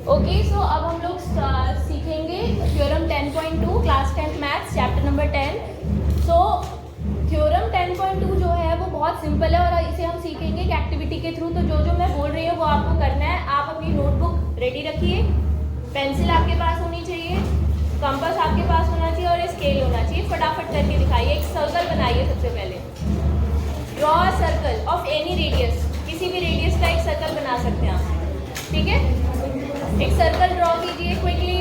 Okay, सो अब हम लोग सीखेंगे theorem 10.2 class 10th maths chapter number 10। So theorem 10.2 जो है वो बहुत सिंपल है और इसे हम सीखेंगे एक एक्टिविटी के थ्रू। तो जो मैं बोल रही हूँ वो आपको करना है। आप अपनी नोटबुक रेडी रखिए, पेंसिल आपके पास होनी चाहिए, कंपास आपके पास होना चाहिए और स्केल होना चाहिए। फटाफट करके दिखाइए। एक सर्कल बनाइए। सबसे पहले draw a circle of any radius, किसी भी रेडियस का एक सर्कल बना सकते हैं आप, ठीक है। एक सर्कल ड्रॉ कीजिए क्विकली।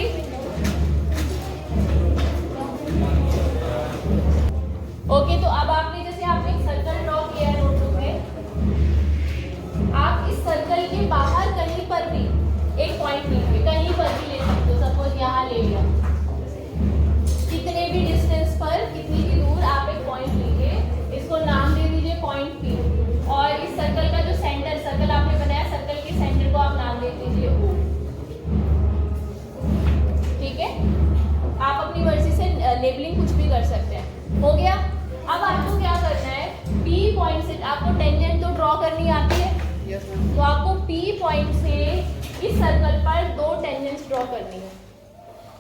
ओके, तो अब आपने एक सर्कल ड्रॉ किया है नोटबुक में। आप इस सर्कल के बाहर कहीं पर भी एक पॉइंट लीजिए, कहीं पर भी ले सकते हो। सपोज यहाँ ले लिया, कितने भी डिस्टेंस पर, कितनी भी दूर आप एक पॉइंट लीजिए, इसको नाम दे दीजिए पॉइंट पी। और इस सर्कल का जो सेंटर, सर्कल आपने बनाया, सर्कल के सेंटर को आप नाम दे दीजिए ओ, ठीक है। आप अपनी मर्जी से लेबलिंग कुछ भी कर सकते हैं। हो गया। अब आपको क्या करना है, P पॉइंट से आपको टेंजेंट तो ड्रॉ करनी आती है। yes, तो आपको P पॉइंट से इस सर्कल पर 2 टेंजेंट्स ड्रॉ करनी है।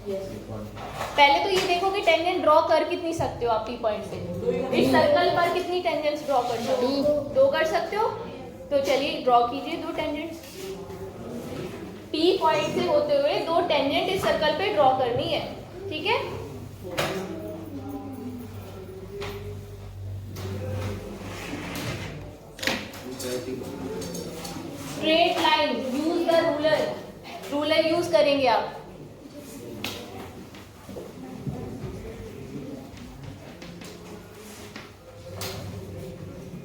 yes. पहले तो ये देखो कि टेंजेंट ड्रॉ कर कितनी सकते हो आप P पॉइंट से। इस सर्कल पर कितनी टेंजेंट्स ड्रॉ कर सकते हो? 2 कर सकते हो। तो चलिए ड्रॉ कीजिए 2 टेंजेंट्स। P पॉइंट से होते हुए 2 टेंजेंट इस सर्कल पे ड्रॉ करनी है, ठीक है। Straight line, use the ruler, ruler use करेंगे आप।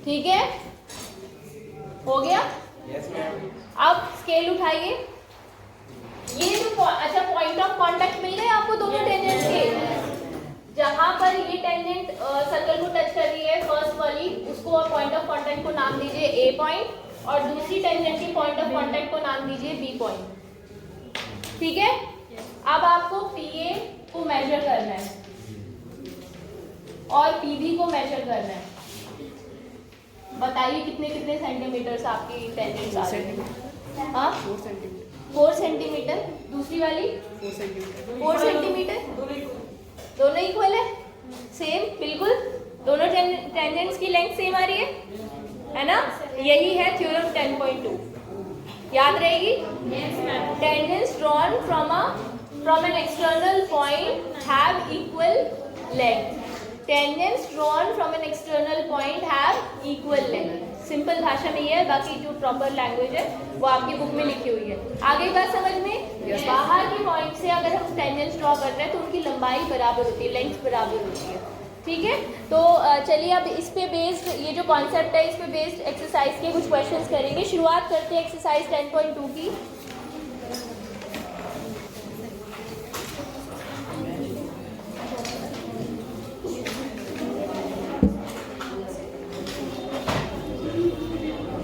ठीक है, हो गया। yes, अब स्केल उठाइए। ये जो अच्छा पॉइंट ऑफ कांटेक्ट मिल गए आपको दोनों टेंजेंट्स के। जहां पर ये टेंजेंट सर्कल को टच कर रही है फर्स्ट वाली, उसको आप पॉइंट ऑफ कांटेक्ट को नाम दीजिए ए पॉइंट, और दूसरी टेंजेंट की पॉइंट ऑफ कांटेक्ट को नाम दीजिए बी पॉइंट, ठीक है। अब आपको पीए को मेजर करना है और पीबी को मेजर करना है। बताइए कितने कितने सेंटीमीटर आपकी टेंजेंट्स आ रही है? हाँ, 4 सेंटीमीटर। दूसरी वाली 4 सेंटीमीटर। दोनों इक्वल है, सेम, बिल्कुल। दोनों टेंजेंट्स की लेंथ सेम आ रही है ना। यही है थ्योरम 10.2। याद रहेगी। Tangents drawn from an external point have equal length. Tangents drawn from an external point have equal length. Simple भाषा में ये है, बाकी जो प्रॉपर लैंग्वेज है वो आपकी बुक में लिखी हुई है। आगे बात समझ में। बाहर के पॉइंट से अगर हम टेंजेंट्स ड्रॉ कर रहे हैं तो उनकी लंबाई बराबर होती है, लेंथ बराबर होती है, ठीक है। तो चलिए अब इस पे बेस्ड, ये जो कॉन्सेप्ट है इस पे बेस्ड एक्सरसाइज के कुछ क्वेश्चंस करेंगे। शुरुआत करते हैं एक्सरसाइज 10.2 की।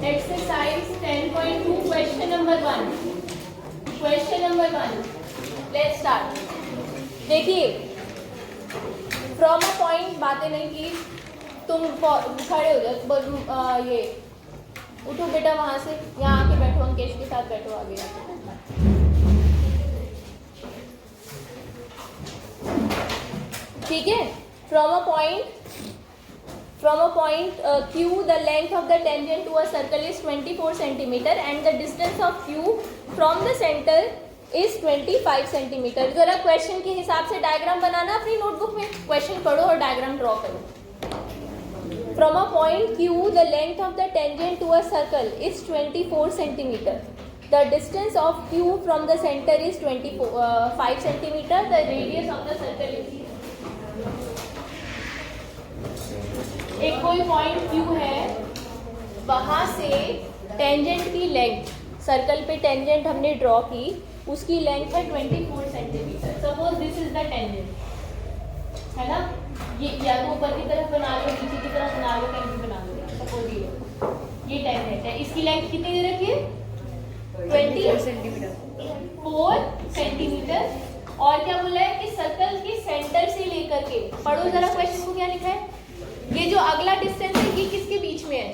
Exercise 10.2 question number 1। Question number 1, let's start. देखिए, फ्रॉम अ पॉइंट, बातें नहीं की, तुम खड़े हो जाओ। ये उठो बेटा, वहां से यहाँ आके बैठो, अंकेश के साथ बैठो आगे। ठीक है। From a point Q, the length of the tangent to a circle is 24 centimeter and the distance of Q from the center is 25 centimeter। जरा क्वेश्चन के हिसाब से डायग्राम बनाना अपनी नोटबुक में। क्वेश्चन पढ़ो और डायग्राम ड्रॉ करो। From a point Q, the length of the tangent to a circle is 24 centimeter. The distance of Q from the center is 5 centimeter. The radius of the circle is, एक कोई point Q है, वहां से tangent की length, circle पे tangent हमने draw की, उसकी लेंथ है 24 centimetre. Suppose this is the tangent, है ना। ये या तो ऊपर की तरफ बना लो, नीचे की तरफ बना लो, कहीं भी बना लो। सपोज ये टेंजेंट है, इसकी लेंथ कितनी दे रखी है? 24 सेंटीमीटर। और क्या बोला है कि सर्कल के सेंटर से लेकर के, पढ़ो जरा क्वेश्चन को, क्या लिखा है। ये जो अगला डिस्टेंस है ये किसके बीच में है?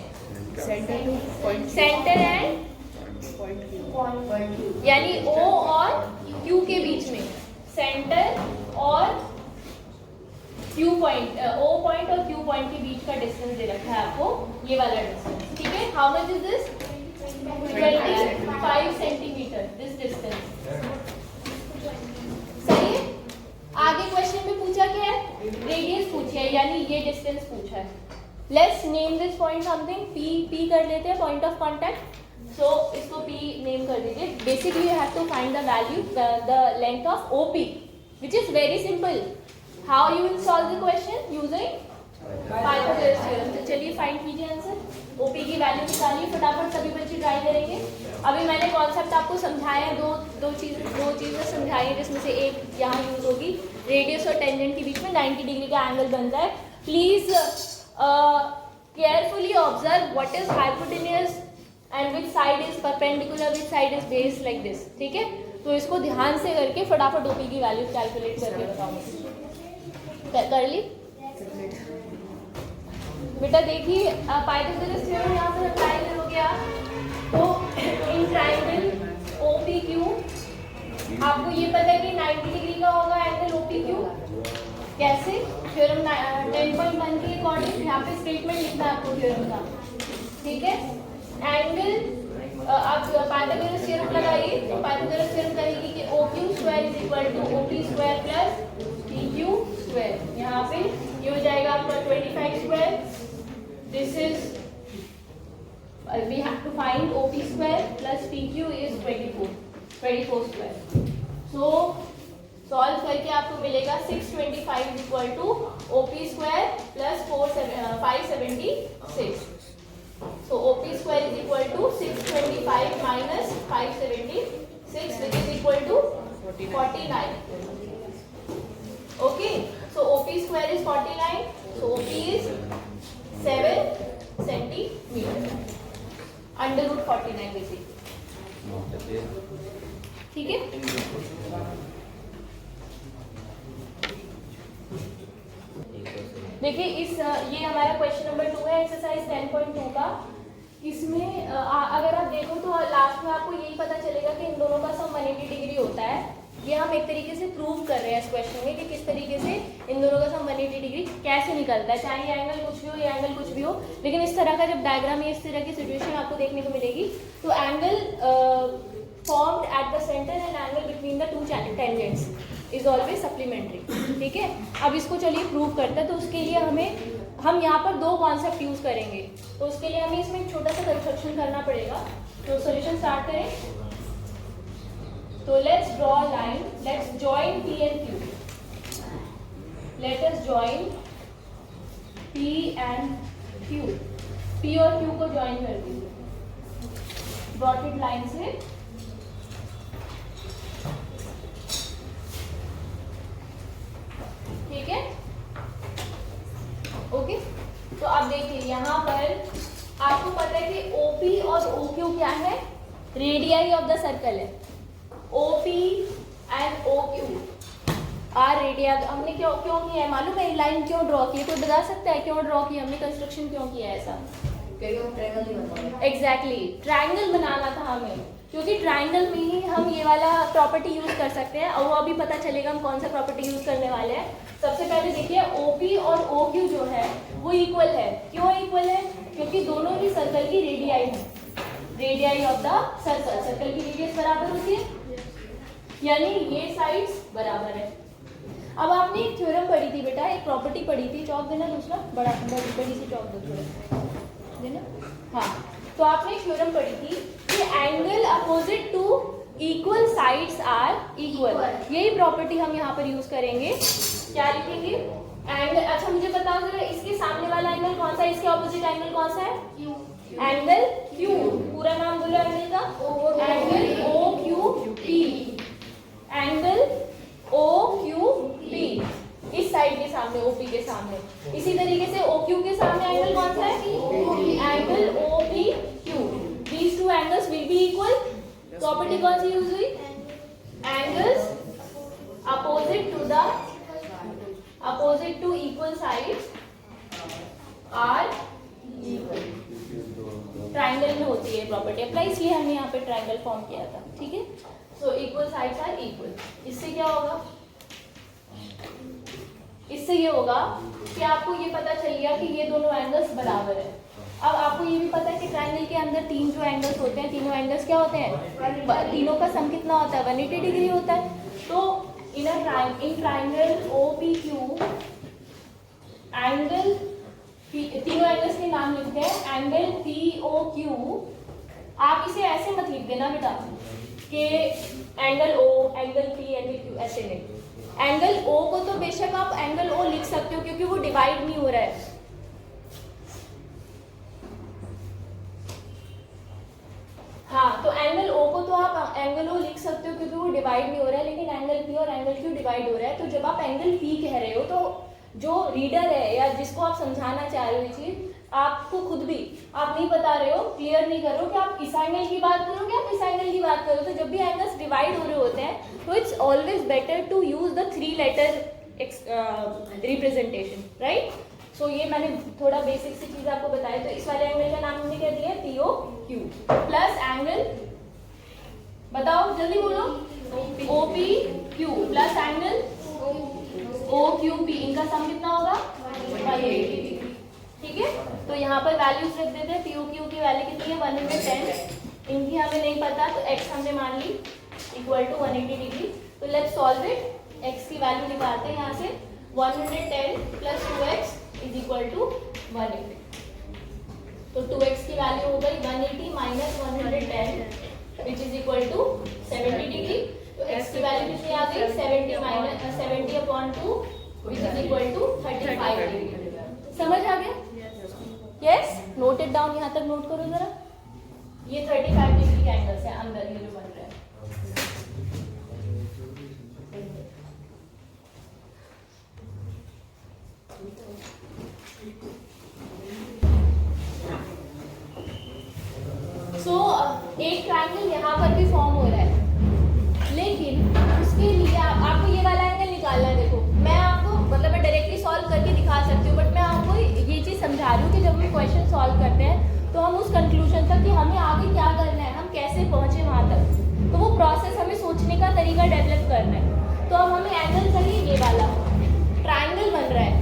सेंटर एंड पॉइंट, यानी O और क्यू के बीच में, सेंटर और क्यू पॉइंट, ओ पॉइंट और क्यू पॉइंट के बीच का डिस्टेंस दे रखा है आपको, ये वाला डिस्टेंस, ठीक है। How much is this? 25 centimetre this distance. सही है। आगे क्वेश्चन में पूछा क्या है? रेडियस पूछा है, यानी ये डिस्टेंस पूछा है। Let's name this point something, P कर लेते हैं, पॉइंट ऑफ कांटेक्ट। सो इसको पी नेम कर दीजिए। Basically you have to find the value, the length of OP, which is very simple. How you will solve the question? Using Pythagoras theorem. तो चलिए find कीजिए answer. OP की value निकालिए फटाफट, सभी बच्चे ट्राई करेंगे। अभी मैंने कॉन्सेप्ट आपको समझाया है, दो चीजें समझाई है, जिसमें से एक यहाँ यूज होगी, रेडियस और टेंजेंट के बीच में 90 डिग्री का एंगल बनता है। Please carefully observe what is hypotenuse and which side is perpendicular, which side is base, like this, ठीक है। तो इसको ध्यान से करके फटाफट ओपी की वैल्यू कैलकुलेट करके बताओ। कर ली बेटा? देखिए पाइथागोरस थ्योरम यहाँ पर अप्लाई करोगे आप, तो इन ट्रायंगल OPQ आपको ये पता है कि 90 डिग्री का होगा एंगल OPQ। कैसे? थ्योरम 10.1 के अकॉर्डिंग यहाँ पे स्टेटमेंट लिखना है आपको थ्योरम का, ठीक है। एंगल आप पाइथागोरस थ्योरम लगाइए, तो पाइथागोरस थ्योरम कहेगी कि OQ square is equal to OP square plus PQ square. यहाँ पे ये हो जाएगा आपका 25 square. This is we have to find OP square plus PQ is 24 square. So solve करके आपको मिलेगा 625 is equal to OP square plus 576. So OP square is equal to 625 minus 576, which is equal to 49. Okay, so OP square is 49. So OP is 7 centimeter. Under root 49 basically, ठीक है। देखिए इस ये हमारा question number 2 है, exercise 10.2 का। इसमें अगर आप देखो तो लास्ट में आपको यही पता चलेगा कि इन दोनों का सम 180 डिग्री होता है। ये हम एक तरीके से प्रूव कर रहे हैं इस क्वेश्चन में कि किस तरीके से इन दोनों का सम 180 डिग्री कैसे निकलता है, चाहे ये एंगल कुछ भी हो, ये एंगल कुछ भी हो। लेकिन इस तरह का जब डायग्राम या इस तरह की सिचुएशन आपको देखने को मिलेगी, तो angle formed at the centre and angle between the two tangents is always supplementary, ठीक है। अब इसको चलिए प्रूव करते हैं। तो उसके लिए हम यहाँ पर दो कॉन्सेप्ट यूज करेंगे, तो उसके लिए हमें इसमें एक छोटा सा कंस्ट्रक्शन करना पड़ेगा। तो सोल्यूशन स्टार्ट करें। तो let's draw line, let's join P and Q. Let us join P and Q. P और Q को ज्वाइन कर दीजिए डॉटेड लाइन से। ठीक है, ओके। तो अब देखिए यहाँ पर आपको पता है कि OP और OQ क्या है? रेडियाई ऑफ द सर्कल है। OP and OQ are radii. हमने क्यों किया है मालूम है? लाइन क्यों ड्रॉ की है? कोई बता सकता है क्यों ड्रॉ किया हमने? कंस्ट्रक्शन क्यों किया है ऐसा? एग्जैक्टली, ट्राइंगल बनाना था हमें, क्योंकि ट्राइंगल में ही हम ये वाला प्रॉपर्टी यूज कर सकते हैं। और वो अभी पता चलेगा हम कौन सा प्रॉपर्टी यूज करने वाले हैं। सबसे पहले देखिए OP और OQ जो है वो इक्वल है। क्यों इक्वल है? क्योंकि दोनों ही सर्कल की रेडियाई है। Radii of the circle, circle की रेडियस बराबर होती है, यानी ये साइड्स बराबर है। अब आपने एक थ्योरम पढ़ी थी बेटा, एक प्रॉपर्टी पढ़ी थी। चौक देना दूसरा, बड़ी सी चौक दो थोड़ा देना। हाँ, तो आपने थ्योरम पढ़ी थी कि angle opposite to equal sides are equal. यही प्रॉपर्टी हम यहाँ पर यूज करेंगे। क्या लिखेंगे? एंगल। अच्छा मुझे बताओ जरा, इसके सामने वाला एंगल कौन सा है? इसके ऑपोजिट एंगल कौन सा है? Angle Q। पूरा नाम बोलो एंगल का। Angle OQP। एंगल OQP इस साइड के सामने, OP के सामने। इसी तरीके से OQ के सामने एंगल कौन सा है? Angle OPQ। These two angles will be equal। Property कौन सी यूज हुई? Angles opposite to equal sides are equal. Triangle में होती है प्रॉपर्टी अप्लाई, इसलिए हमने यहाँ पे ट्राइंगल फॉर्म किया था। ठीक है, so equal sides are equal. इससे क्या होगा, इससे ये होगा कि आपको ये पता चल गया कि ये दोनों एंगल्स बराबर है। अब आपको ये भी पता है कि ट्रायंगल के अंदर तीन जो एंगल्स होते हैं, तीनों एंगल्स क्या होते हैं, तीनों का सम कितना होता है, 180 डिग्री होता है। तो इन ट्रायंगल OPQ एंगल, तीनों एंगल्स के नाम लिखते हैं, एंगल POQ। आप इसे ऐसे मत लिख देना बेटा कि angle O, angle P, angle Q, ऐसे नहीं। एंगल O को तो बेशक आप एंगल O लिख सकते हो क्योंकि वो डिवाइड नहीं हो रहा है। हाँ, तो एंगल O को तो आप एंगल O लिख सकते हो क्योंकि वो डिवाइड नहीं हो रहा है, लेकिन एंगल P और एंगल Q डिवाइड हो रहा है। तो जब आप एंगल P कह रहे हो तो जो रीडर है या जिसको आप समझाना चाह रहे हो ये चीज, आपको खुद भी आप नहीं बता रहे हो, क्लियर नहीं कर रहे हो कि आप इस एंगल की बात करोगे, आप इस एंगल की बात करो। तो जब भी एंगल्स डिवाइड हो रहे होते हैं तो it's always better to use the 3 letter representation, right. So ये मैंने थोड़ा बेसिक सी चीज आपको बताई। तो इस वाले एंगल का नाम हमने क्या दिया, POQ प्लस एंगल, बताओ जल्दी बोलो, OPQ प्लस एंगल OQP। इनका सम कितना होगा, 180। ठीक है, तो यहाँ पर वैल्यूज रख देते हैं। POQ की वैल्यू कितनी है, 110। इनकी हमें नहीं पता तो x हमने मान ली इक्वल टू 180 डिग्री। तो लेट्स सॉल्व इट। x की वैल्यू निकालते हैं यहाँ से, 110 plus 2x is equal to 180। तो 2x की वैल्यू हो गई 180 minus 110 which is equal to 70 degree. तो x की वैल्यू कितनी आ गई, 70 minus 70/2 which is equal to 35 degree. समझ आ गया, यस। नोट इट डाउन, यहाँ तक नोट करो जरा। ये 35 डिग्री का एंगल्स है अंदर ये जो बन रहा है। सो एक ट्रायंगल यहाँ पर भी फॉर्म हो रहा है, लेकिन उसके लिए आपको ये वाला एंगल निकालना है। देखो मैं आपको मतलब मैं डायरेक्टली सॉल्व करके दिखा सकती हूँ, बट मैं आपको ये चीज़ समझा रही हूँ कि जब हम क्वेश्चन सॉल्व करते हैं तो हम उस कंक्लूजन तक कि हमें आगे क्या करना है, हम कैसे पहुँचे वहाँ तक, तो वो प्रोसेस हमें सोचने का तरीका डेवलप करना है। तो अब हमें एंगल चाहिए, ये वाला ट्रायंगल बन रहा है।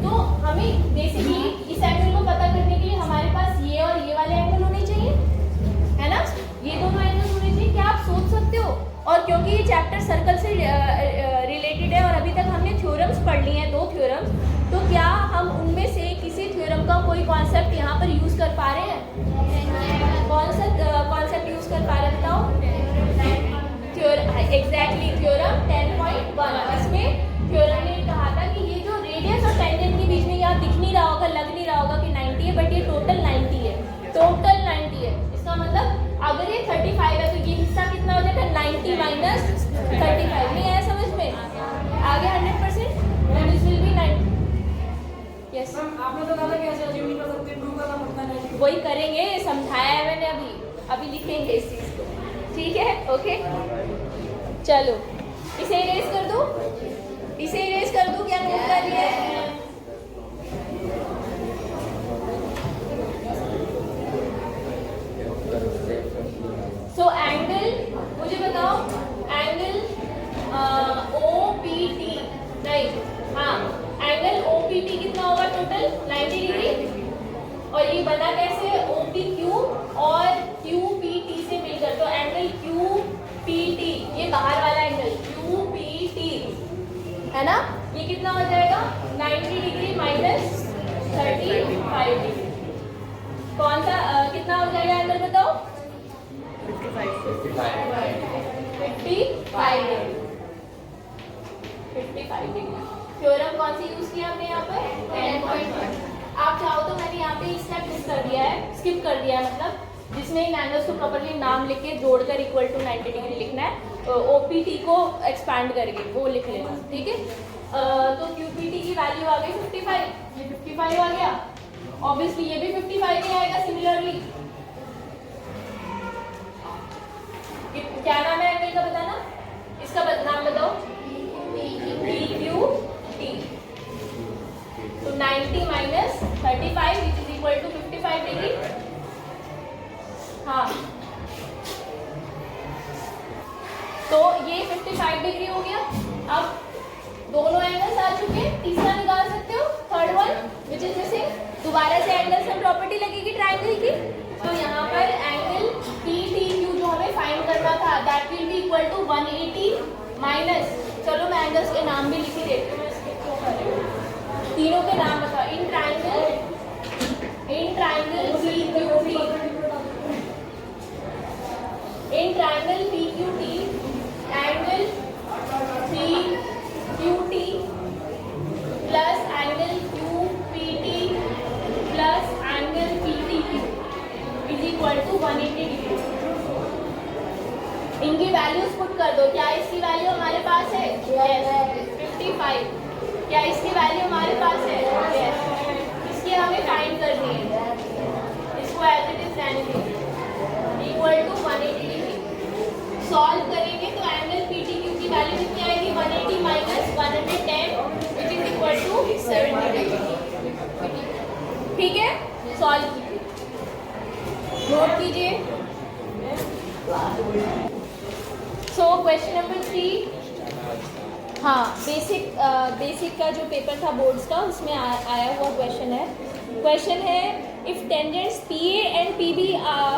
तो हमें बेसिकली इस एंगल को पता करने के लिए हमारे पास ये और ये वाले एंगल होने चाहिए, है ना। ये दोनों एंगल होने चाहिए। क्या आप सोच सकते हो? और क्योंकि ये चैप्टर सर्कल से रिलेटेड है और अभी तक हमने थ्योरम्स पढ़ लिए हैं, 2 थ्योरम्स, तो क्या हम उनमें से किसी थ्योरम का कोई कॉन्सेप्ट यहाँ पर यूज कर पा रहे हैं? कौन सा कॉन्सेप्ट यूज कर पा रहे हैं बताओ? Exactly theorem 10.1। इसमें थ्योरम ने कहा था कि ये जो रेडियस और टेंजेंट के बीच में यहाँ दिख नहीं रहा होगा, लग नहीं रहा होगा कि 90 है, बट ये टोटल 90 है, टोटल 90 है। इसका मतलब अगर ये 35 है तो ये हिस्सा कितना हो जाएगा, 90 माइनस 35। नहीं आया समझ में? आगे 100% दिस विल बी 90। यस, आपने तो कहा कि ऐसे अज्यूम नहीं कर सकते, प्रूव करना पड़ता है। वही करेंगे, समझाया है मैंने, अभी लिखेंगे इस चीज को, ठीक है। ओके चलो, इसे इरेज कर दो, इसे इरेज कर दो। क्या नोट कर लिया है? सो एंगल मुझे बताओ, एंगल OPT, नहीं हाँ, एंगल OPT कितना होगा टोटल, 90 डिग्री। और ये बना कैसे, OPQ और QPT से मिलकर। तो एंगल QPT, ये बाहर वाला एंगल QPT है ना, ये कितना हो जाएगा, 90 डिग्री माइनस 35 डिग्री। कौन सा कितना हो जाएगा एंगल बताओ? 55 डिग्री। थ्योरम कौन सी यूज किया हमने यहाँ पर, 10.1। आप चाहो तो मैंने यहाँ पे स्टेप मिस कर दिया है, स्किप कर दिया है, मतलब जिसमें इन एंगल्स को प्रॉपर्ली नाम लिख के जोड़कर इक्वल टू 90 डिग्री लिखना है। OPT को एक्सपैंड करके वो लिख लेना, ठीक है। तो QPT की वैल्यू आ गई 55, ये 55 आ गया। ऑब्वियसली ये भी 55 ही आएगा सिमिलरली। क्या नाम है एंगल का बताना, इसका नाम बताओ, PQT। तो 90 minus 35 which is equal to 55 degree. हाँ, तो ये 55 डिग्री हो गया। अब दोनों एंगल्स आ चुके हैं, तीसरा निकाल सकते हो, third one which is missing. दोबारा से एंगल सम प्रॉपर्टी लगेगी ट्राइंगल की, तो यहाँ पर एंगल PTQ जो हमें फाइंड करना था that will be equal to 180 minus, चलो मैं एंगल्स के नाम भी लिख ही देती हूँ, मैं इसके क्यों कर रही हूँ, तीनों के नाम बता। In triangle PQT, in triangle PQT angle PQT plus angle QPT plus angle PTQ is equal to 180 degree. इनकी वैल्यूज पुट कर दो। क्या इसकी वैल्यू हमारे पास है? यस 55। क्या इसकी वैल्यू हमारे पास है? यस। इसकी हमें फाइंड करनी है, इसको एज इट इज रहने देंगे, इक्वल टू 180 डिग्री। सॉल्व करेंगे तो एंगल PTQ की वैल्यू कितनी आएगी? 180 minus 110 which is equal to 70 degree. ठीक है, सॉल्व कीजिए, नोट कीजिए। सो क्वेश्चन नंबर 3, हाँ बेसिक का जो पेपर था बोर्ड्स का उसमें आया हुआ क्वेश्चन है if tangents PA and PB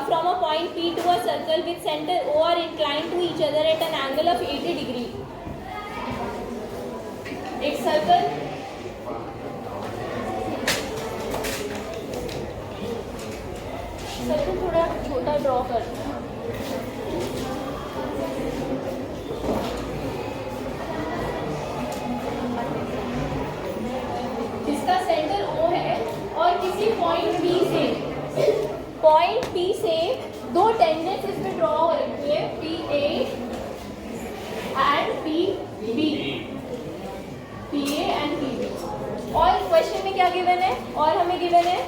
from a point P to a circle with centre O are inclined to each other at an angle of 80 degree. एक सर्कल थोड़ा छोटा ड्रॉ करना है। जिसका सेंटर O है और किसी पॉइंट P से दो टेंजेंट्स इसमें ड्रॉ हो रखी है, PA and PB, PA and PB। और क्वेश्चन में क्या गिवन है? और हमें गिवन है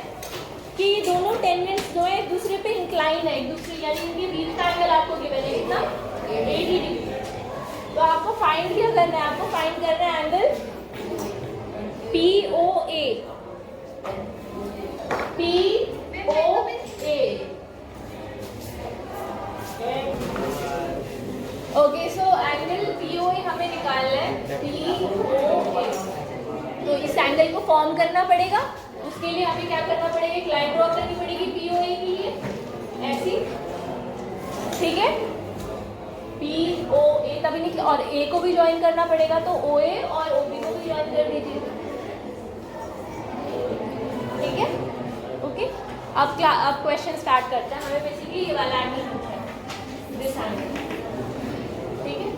कि दोनों टेंजेंट्स जो है एक दूसरे पे इंक्लाइन है, एक दूसरे यानी इनके बीच का एंगल आपको गिवन है कितना? 80 डिग्री। तो आपको फाइंड क्या करना है? आपको फाइंड करना है angle POA। Okay, so angle POA हमें निकालना है, POA। तो इस एंगल को फॉर्म करना पड़ेगा, उसके लिए हमें क्या करना पड़ेगा? एक लाइन ड्रॉ करनी पड़ेगी POA के लिए, ऐसी, ठीक है, POA तभी नहीं, और A को भी ज्वाइन करना पड़ेगा, तो OA और OB को भी ज्वाइन कर दीजिए, ठीक है, ओके। अब क्वेश्चन स्टार्ट करते हैं। हमें बेसिकली ये वाला एंगल पूछा है, दिस एंगल, ठीक है।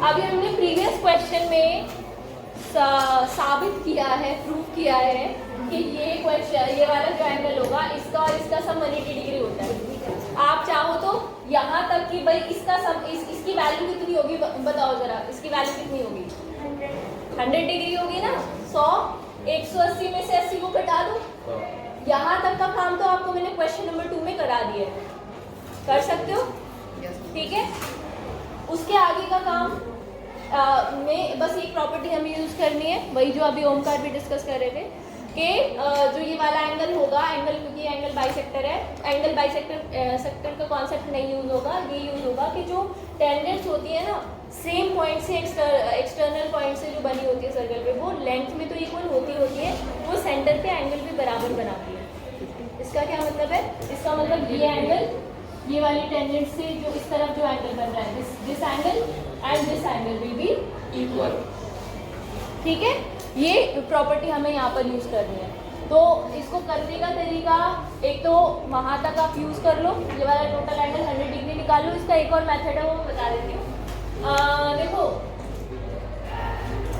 अभी हमने प्रीवियस क्वेश्चन में साबित किया है, प्रूव किया है कि ये वाला जो एंगल होगा इसका और इसका सम 180 डिग्री होता है। आप चाहो तो यहाँ तक कि भाई इसका सम इसकी वैल्यू कितनी होगी बताओ जरा, इसकी वैल्यू कितनी होगी? 100 डिग्री होगी ना। 100 180 में से 80 को घटा दो। यहाँ तक का काम तो आपको मैंने क्वेश्चन नंबर 2 में करा दिया है, कर सकते हो, ठीक है। उसके आगे का काम में बस एक प्रॉपर्टी हमें यूज करनी है, वही जो अभी ओमकार भी डिस्कस कर रहे थे कि जो ये वाला एंगल होगा, एंगल क्योंकि एंगल बाइसेक्टर है, एंगल बाइसेक्टर का कॉन्सेप्ट नहीं यूज होगा, ये यूज होगा कि जो टेंजेंट्स होती है ना सेम पॉइंट से एक्सटर्नल पॉइंट से जो बनी होती है सर्कल पे, वो लेंथ में तो इक्वल होती है, वो सेंटर पे एंगल भी बराबर बनाती है। इसका क्या मतलब है? इसका मतलब ये एंगल ये वाली टेंजेंट से जो इस तरफ जो एंगल बन रहा है, this angle and this angle will be equal, ठीक है। ये प्रॉपर्टी हमें यहाँ पर यूज करनी है। तो इसको करने का तरीका, एक तो वहाँ तक आप यूज कर लो, ये वाला टोटल एंगल 100 डिग्री निकाल लो। इसका एक और मेथड है वो मैं बता देती हूँ। देखो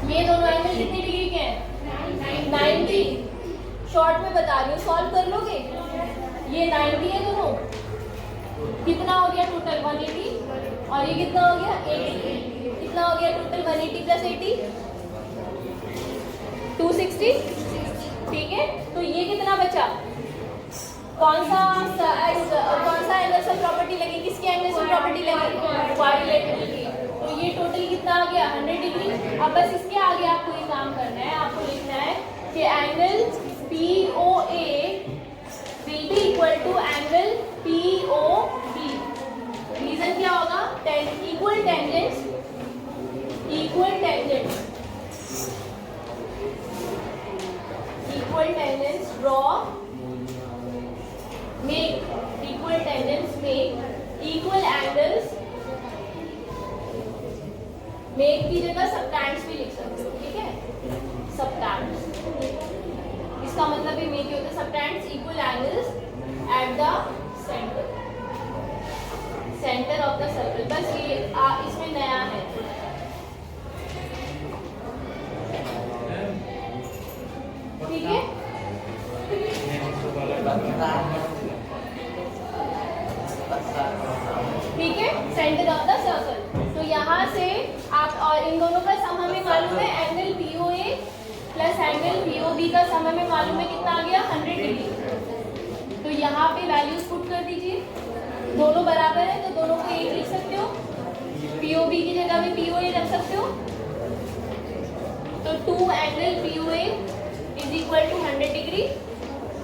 ये दोनों एंगल कितनी डिग्री के हैं? 90। शॉर्ट में बता रही हूँ, सॉल्व कर लोगे। ये 90 है दोनों, कितना हो गया टोटल? 180, और ये कितना हो गया? 80। कितना हो गया टोटल? 180 प्लस 80 260, ठीक है। तो ये कितना बचा? कौन सा एंगल से प्रॉपर्टी लगी? किसके एंगल से प्रॉपर्टी लगी? क्वाड्रिलेटरल की। तो ये टोटल कितना आ गया? 100 डिग्री। अब बस इसके आगे आपको ये काम करना है, आपको लिखना है कि angle POA will be equal to angle POB। Reason क्या होगा? Equal tangents draw make equal tangents make equal angles make की जगह subtends भी लिख सकते हो, ठीक है, subtends, इसका मतलब भी make होता है subtends equal angles at the center of the circle। बस ये इसमें नया है, ठीक है। ठीक है, सेंटर ऑफ द सर्कल। तो यहाँ से आप, और इन दोनों का सम हमें मालूम है, angle POA plus angle POB का सम हमें मालूम है कितना आ गया, 100 डिग्री। तो यहाँ पे वैल्यूज पुट कर दीजिए, दोनों बराबर है तो दोनों को एक लिख सकते हो, POB की जगह भी POA रख सकते हो। तो 2 angle POA is equal to 100 degree,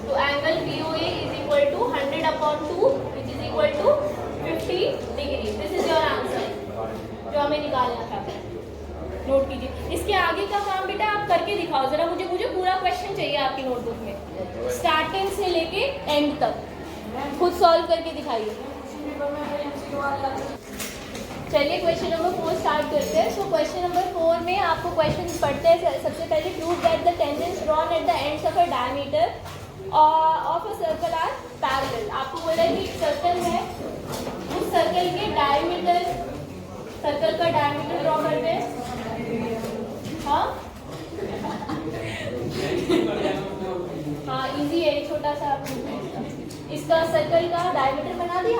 तो angle POA is equal to 100/2 which is equal to 50 degree. This is your answer जो हमें निकालना था, नोट कीजिए। इसके आगे का काम बेटा आप करके दिखाओ जरा, मुझे पूरा क्वेश्चन चाहिए आपकी नोटबुक में, स्टार्टिंग से लेके एंड तक खुद सॉल्व करके दिखाइए। चलिए क्वेश्चन नंबर 4 स्टार्ट करते हैं। सो क्वेश्चन नंबर 4 में आपको क्वेश्चन पढ़ते हैं। सबसे पहले prove that the tangents drawn at the ends of a diameter of a circle are parallel. आपको बोला है कि एक सर्कल है, उस सर्कल के डायमीटर, सर्कल का डायमीटर ड्रॉ करते हैं। हाँ इजी है, छोटा सा इसका सर्कल का डायमीटर बना दिया।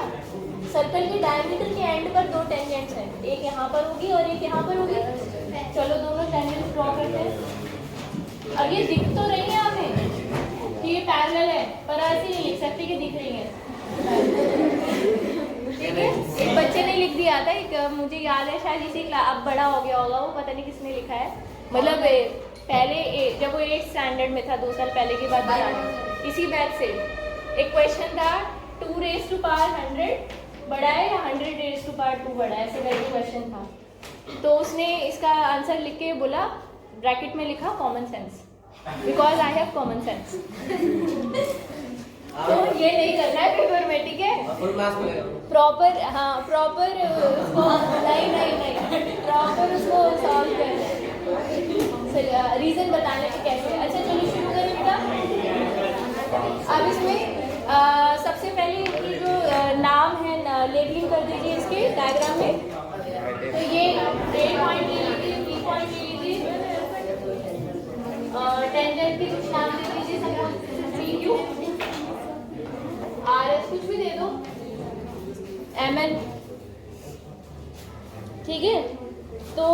सर्कल के डायमीटर के एंड पर 2 टेंजेंट्स हैं, एक यहाँ पर होगी और एक यहाँ पर होगी। चलो दोनों टेंजेंट्स ड्रॉ करते हैं। अब ये दिख तो रही है हमें कि ये पैरेलल है, पर ऐसे नहीं लिख सकते कि दिख रही है, ठीक है। एक बच्चे ने लिख दिया था, एक मुझे याद है शायद इसी क्लास, अब बड़ा हो गया होगा वो, पता नहीं किसने लिखा है, मतलब पहले जब वो 8th स्टैंडर्ड में था, 2 साल पहले की बात बता रही हूँ। इसी बैच से एक क्वेश्चन था 2 raised to power 100 बड़ा है या 100 raised to power 2 बड़ा है, ऐसे करके क्वेश्चन था। तो उसने इसका आंसर लिख के बोला, ब्रैकेट में लिखा common sense, because I have common sense. तो ये नहीं करना है पेपर में, ठीक है। प्रॉपर, हाँ प्रॉपर उसको नहीं प्रॉपर उसको सॉल्व करना है, रीजन बताने के कैसे। अच्छा चलिए शुरू करें बेटा। अब इसमें सबसे पहले इनकी जो नाम है लेबलिंग कर दीजिए इसके डायग्राम में। तो ये A पॉइंट ले लीजिए, B पॉइंट ले लीजिए, टेंजेंट भी कुछ नाम दे दीजिए, सपोज PQ, RS कुछ भी दे दो, MN, ठीक है। तो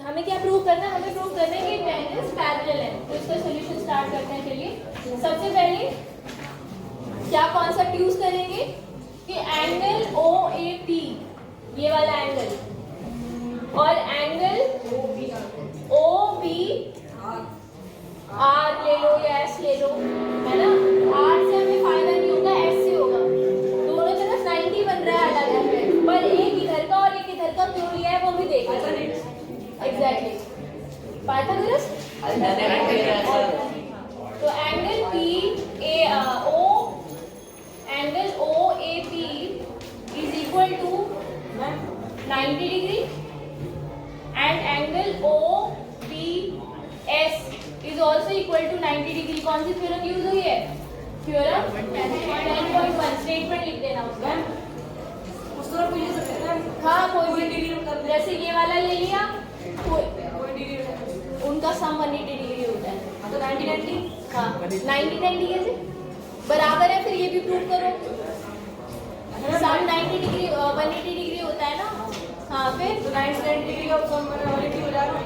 हमें क्या प्रूव करना है, हमें प्रूव करना है कि टेंजेंट्स पैरेलल है। तो इसका सॉल्यूशन स्टार्ट करते हैं। चलिए सबसे पहले क्या कॉन्सेप्ट यूज करेंगे कि एंगल OAP, ये वाला एंगल, और एंगल OBR ले लो या S ले लो, है ना। R से हमें फायदा नहीं होगा, S से होगा। दोनों तरफ 90 बन रहा है अलग अलग, पर एक इधर का और एक इधर का क्यों लिया है वो भी देखेंगे। Exactly, Pythagoras. तो angle OAP is equal to 90 degree and angle OBS is also equal to 90 degree. कौन सी थ्योरम यूज हुई है, थ्योरम 10.1। स्टेटमेंट लिख देना उसका, उस तरह भी ले सकते हैं। हाँ कोई भी, जैसे ये वाला ले लिया, उनका सम 180 डिग्री होता है, तो 90 हाँ 90 कैसे बराबर है, फिर ये भी प्रूव करो। सम 90 डिग्री 180 डिग्री होता है ना, हाँ फिर 90 डिग्री का सम 180 हो जाएगा।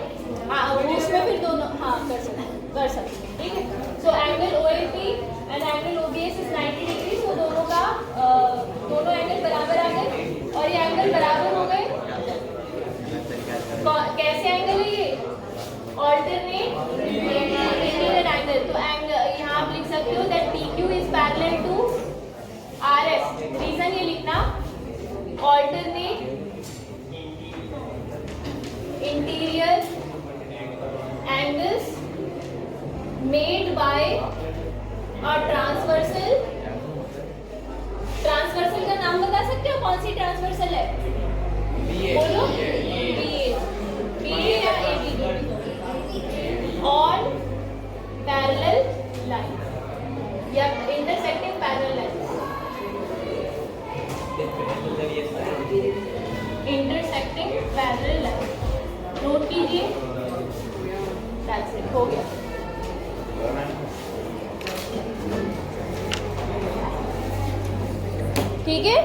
हाँ उसमें फिर दोनों हाँ कर सकते, ठीक है। So angle OAP and angle OBS is 90 degree. So दोनों का दोनों एंगल बराबर आ गए, और ये एंगल बराबर हो गए। कैसे एंगल है ये, ऑल्टरनेट इंटीरियर एंगल। तो एंगल यहाँ आप लिख सकते हो that PQ is parallel to RS। Reason ये लिखना, alternate interior angles made by transversal. Transversal का नाम बता सकते हो कौन सी ट्रांसवर्सल है? बोलो। BA या ABD ऑन पैरेलल लाइन या intersecting parallel line. Intersecting parallel line note कीजिए। दैट्स इट, हो गया। ठीक है।